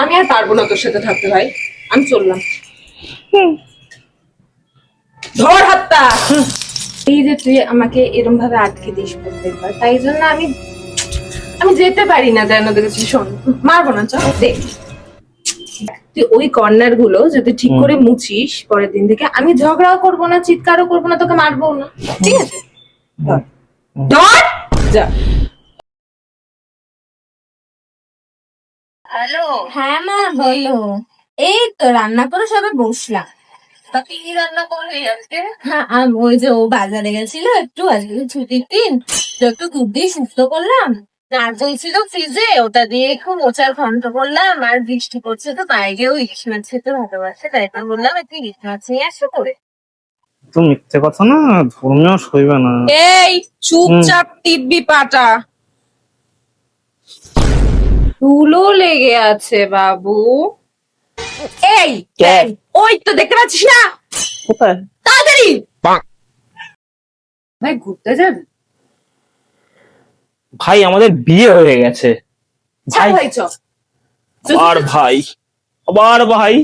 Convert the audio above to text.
আমি আর পারবো না তোর সাথে থাকতে ভাই, আমি চললাম। ধর হাতটা। এই যে তুই আমাকে এরকম ভাবে আটকে দিস প্রত্যেকবার, তাই জন্য আমি আমি যেতে পারি না। কেন দেখেছি, শোন, মারবো না, চল দেখ। তুই ওই কর্নার গুলো যদি ঠিক করে মুছিস পরের দিন থেকে, আমি ঝগড়াও করবো না, চিৎকারও করবো না, তোকে মারবো না, ঠিক আছে? ধর ধর, যা। হ্যালো, হ্যাঁ মা বলো। এই তো রান্না করে সবে বসলাম। তা কি রান্না করলি আজকে? হ্যাঁ ওই যে ও বাজারে গেছিল একটু, আজকে তো ছুটির দিন, তো একটু দুধ দিয়ে সুস্থ করলাম। নারকেল ছিল ফ্রিজে, ওটা দিয়ে একটু মোচার ঘন্ট করলাম। আর বৃষ্টি পড়ছে তো বাইরেও, ইলিশ মাছ খেতে ভালোবাসে, তাই তো বললাম একটু ইলিশ মাছ নিয়ে আসো করে। তো মিথ্যে কথা না, ধর্মীয় সইবে না। এই চুপচাপ টিপবি পাটা, ধুলো লেগে আছে বাবু। এই ওই তো দেখতে পাচ্ছিস না, কোথায়? তাড়াতাড়ি ভাই ঘুরতে যাবি? ভাই আমাদের বিয়ে হয়ে গেছে ভাই ভাই। ভাই চল। আবার ভাই, আবার ভাই।